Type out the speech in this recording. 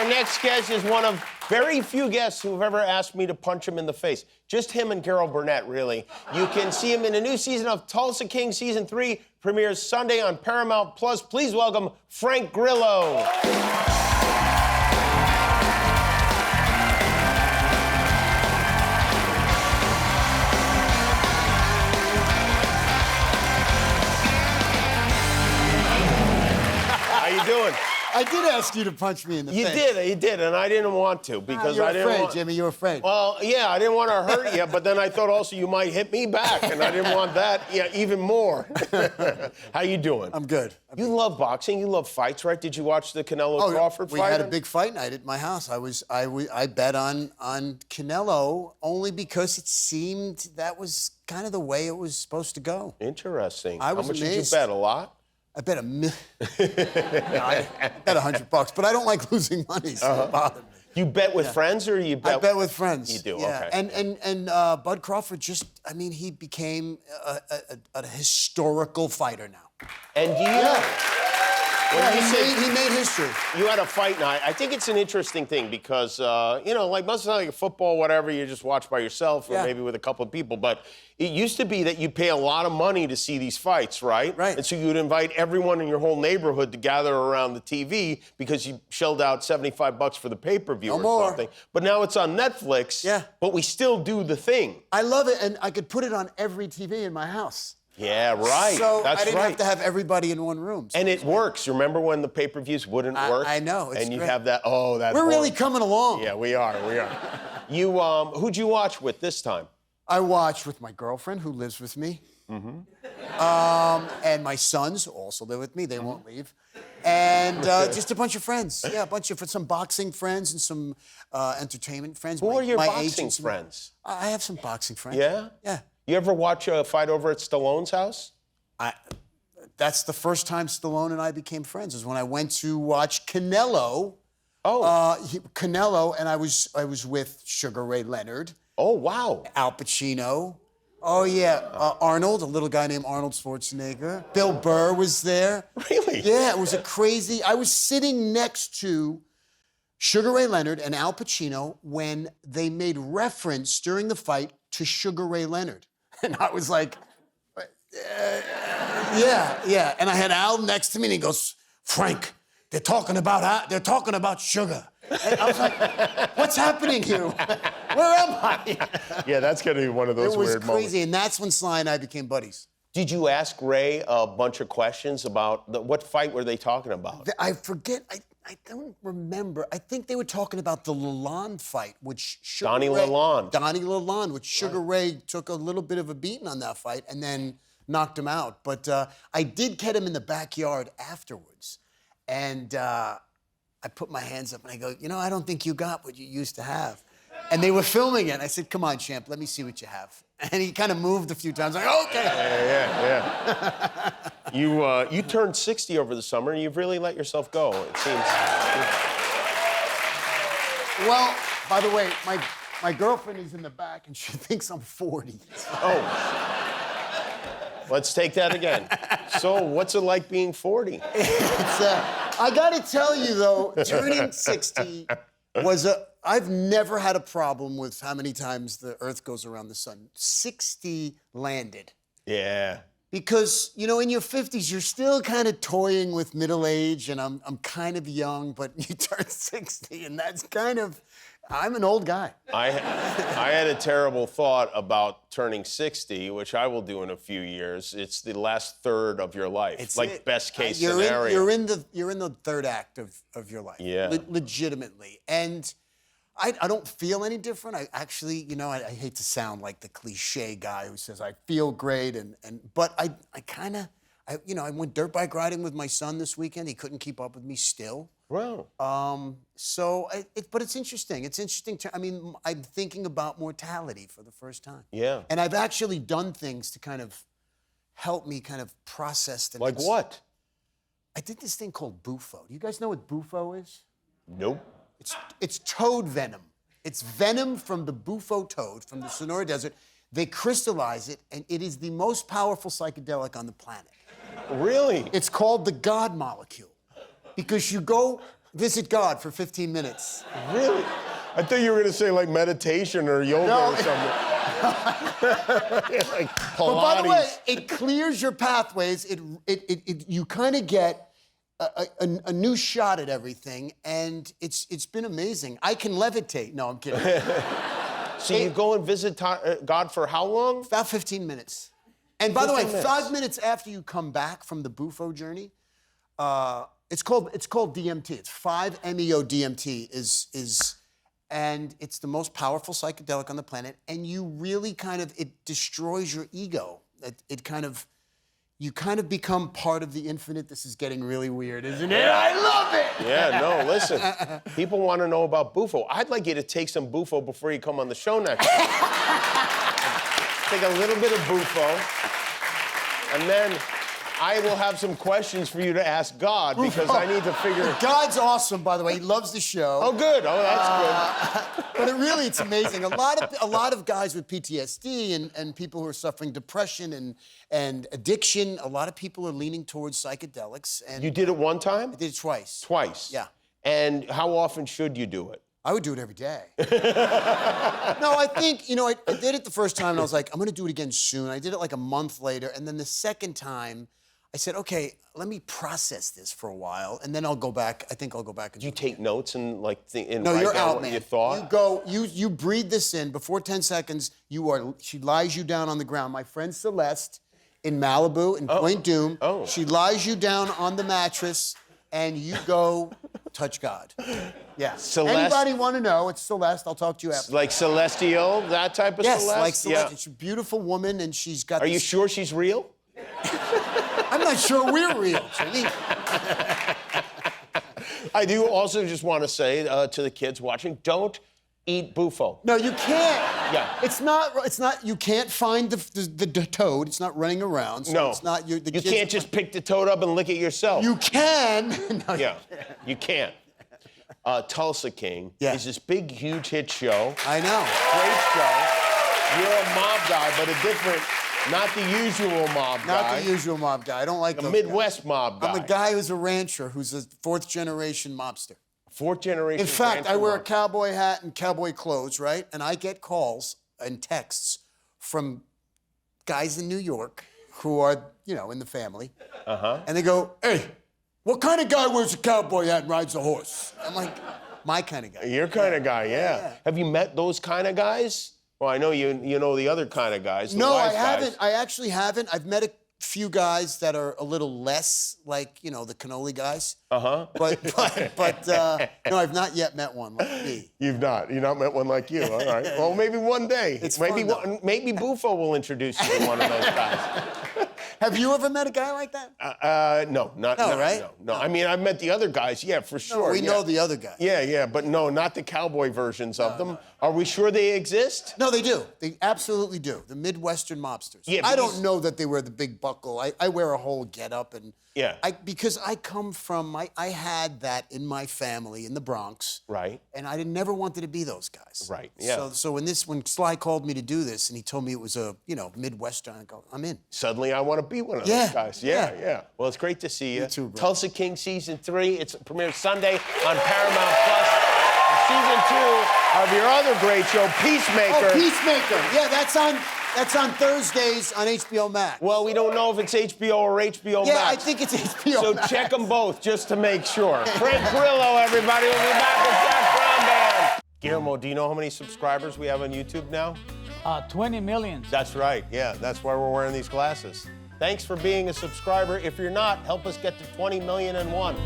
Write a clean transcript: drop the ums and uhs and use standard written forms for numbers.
Our next guest is one of very few guests who've ever asked me to punch him in the face. Just him and Carol Burnett, really. You can see him in a new season of Tulsa King Season 3, premieres Sunday on Paramount+. Please welcome Frank Grillo. How you doing? I did ask you to punch me in the face. You did, and I didn't want to because You're I didn't afraid, want... Jimmy, you're afraid. Well, yeah, I didn't want to hurt you, but then I thought also you might hit me back, and I didn't want that even more. How you doing? I'm good. You love boxing. You love fights, right? Did you watch the Canelo Crawford fight? We had a big fight night at my house. I bet on Canelo only because it seemed that was kind of the way it was supposed to go. Interesting. I was How much amazed. did you bet? A lot? I bet I bet $100, but I don't like losing money, so it bothered me. You bet with friends, or you bet? I bet with friends. You do, yeah. okay. And Bud Crawford he became a historical fighter now. And do you? He made history. You had a fight night. I think it's an interesting thing because, like most of like football, whatever, you just watch by yourself or maybe with a couple of people. But it used to be that you pay a lot of money to see these fights, right? Right. And so you would invite everyone in your whole neighborhood to gather around the TV because you shelled out $75 for the pay-per-view something. But now it's on Netflix. Yeah. But we still do the thing. I love it, and I could put it on every TV in my house. Yeah, right. So That's I didn't right. have to have everybody in one room. So And it works. Remember when the pay-per-views wouldn't work? I know. It's and you great. have that. Oh, that's. We're really coming along. Yeah, we are. We are. You who'd you watch with this time? I watched with my girlfriend who lives with me. And my sons also live with me. They won't leave. And just a bunch of friends. Yeah, some boxing friends and some entertainment friends. Who are your my boxing agents. friends? I have some boxing friends. Yeah? Yeah. You ever watch a fight over at Stallone's house? That's the first time Stallone and I became friends, is when I went to watch Canelo. Canelo, and I was with Sugar Ray Leonard. Oh, wow. Al Pacino. Oh, yeah. Arnold, a little guy named Arnold Schwarzenegger. Bill Burr was there. Really? Yeah, it was a crazy... I was sitting next to Sugar Ray Leonard and Al Pacino when they made reference during the fight to Sugar Ray Leonard. And I was like, yeah. And I had Al next to me, and he goes, Frank, they're talking about sugar. And I was like, what's happening here? Where am I? Yeah, that's going to be one of those weird moments. It was crazy, and that's when Sly and I became buddies. Did you ask Ray a bunch of questions about what fight were they talking about? I forget. I don't remember. I think they were talking about the Lalonde fight, which Donnie Lalonde, which Sugar Ray took a little bit of a beating on that fight and then knocked him out. But I did get him in the backyard afterwards, and I put my hands up and I go, I don't think you got what you used to have. And they were filming it. And I said, come on, champ, let me see what you have. And he kind of moved a few times. Like, okay. Yeah. You turned 60 over the summer, and you've really let yourself go, it seems. Well, by the way, my girlfriend is in the back, and she thinks I'm 40. Oh. Let's take that again. So, what's it like being 40? I gotta tell you, though, turning 60 I've never had a problem with how many times the Earth goes around the sun. 60 landed. Yeah. Because, in your 50s, you're still kind of toying with middle age, and I'm kind of young, but you turn 60, and that's I'm an old guy. I had a terrible thought about turning 60, which I will do in a few years. It's the last third of your life. It's like best case scenario. You're in the third act of your life. Yeah. Legitimately. And I don't feel any different. I actually, I hate to sound like the cliche guy who says I feel great, but I went dirt bike riding with my son this weekend. He couldn't keep up with me still. Wow. But it's interesting. It's interesting. I'm thinking about mortality for the first time. Yeah. And I've actually done things to kind of help me kind of process the Like what? I did this thing called Bufo. Do you guys know what Bufo is? Nope. It's toad venom. It's venom from the Bufo toad from the Sonora Desert. They crystallize it, and it is the most powerful psychedelic on the planet. Really? It's called the God molecule. Because you go Visit God for 15 minutes. Really? I thought you were gonna say like meditation or yoga or something. Like Pilates. But by the way, it clears your pathways. You kind of get a new shot at everything, and it's been amazing. I can levitate. No, I'm kidding. So you go and visit God for how long? About 15 minutes. And by the way, 15 5 minutes after you come back from the Bufo journey, it's called DMT. It's 5-MeO-DMT and it's the most powerful psychedelic on the planet. And you really it destroys your ego. You kind of become part of the infinite. This is getting really weird, isn't it? I love it. Yeah, no, listen. People want to know about Bufo. I'd like you to take some Bufo before you come on the show next time. Take a little bit of Bufo, and then I will have some questions for you to ask God because I need to figure. God's awesome, by the way. He loves the show. Oh, good. Oh, that's good. But it's amazing. A lot of guys with PTSD and people who are suffering depression and addiction. A lot of people are leaning towards psychedelics. And You did it one time? I did it twice. Twice. Yeah. And how often should you do it? I would do it every day. No, I think, I did it the first time and I was like, I'm gonna do it again soon. I did it like a month later. And then the second time, I said, okay, let me process this for a while, and then I'll go back. I think I'll go back and Do you take notes and like No, write you're down out, what man. you thought? You breathe this in. Before 10 seconds, she lies you down on the ground. My friend Celeste in Malibu, in Point Doom, she lies you down on the mattress, and you go touch God. Yeah. Celeste? Anybody want to know? It's Celeste. I'll talk to you after. Like Celestial, that type of Yes, Celeste? like Celeste. Yeah. She's a beautiful woman, and she's got Are you sure she's real? I'm not sure we're real, Jimmy. I do also just want to say to the kids watching, don't eat Bufo. No, you can't. Yeah. It's not. You can't find the toad. It's not running around. So No. It's not. The You kids can't just pick the toad up and lick it yourself. You can. No, Yeah, you can't. Tulsa King Yeah. is this big, huge hit show. I know. Great show. You're a mob guy, but a different, not the usual mob guy. Not the usual mob guy. I don't like A those Midwest guys. mob guy. I'm a guy who's a rancher, who's a fourth-generation mobster. Fourth generation. In fact, I rancher wear a mob. cowboy hat and cowboy clothes, right? And I get calls and texts from guys in New York who are, in the family. Uh-huh. And they go, hey, what kind of guy wears a cowboy hat and rides a horse? I'm like, my kind of guy. Your kind of guy, yeah. Have you met those kind of guys? Well, I know you know the other kind of guys. No, I wise haven't. guys. I actually haven't. I've met a few guys that are a little less like, the cannoli guys. Uh-huh. But no, I've not yet met one like me. You've not met one like you. All right. Well, maybe one day. It's maybe fun, though. maybe Bufo will introduce you to one of those guys. Have you ever met a guy like that? No, No, right? No. I mean, I've met the other guys, yeah, for sure. We know the other guy. Yeah, but no, not the cowboy versions of them. No. Are we sure they exist? No, they do. They absolutely do. The midwestern mobsters. Yeah, I don't know that they wear the big buckle. I wear a whole getup and Yeah. because I come from I had that in my family in the Bronx. Right. And I never wanted to be those guys. Right. Yeah. So when Sly called me to do this and he told me it was a midwestern, I go, I'm in. Suddenly, I want to be one of those guys. Yeah. Well, it's great to see you. You too, bro. Tulsa King season 3. It premieres Sunday on Paramount Plus. Season 2 of your other great show, Peacemaker. Oh, Peacemaker. Yeah, that's on Thursdays on HBO Max. Well, we don't know if it's HBO or HBO Max. Yeah, I think it's HBO So Max. check them both just to make sure. Frank Grillo, everybody. We'll be back with Jack Brown Band. Guillermo, do you know how many subscribers we have on YouTube now? 20 million. That's right. Yeah, that's why we're wearing these glasses. Thanks for being a subscriber. If you're not, help us get to 20,000,001.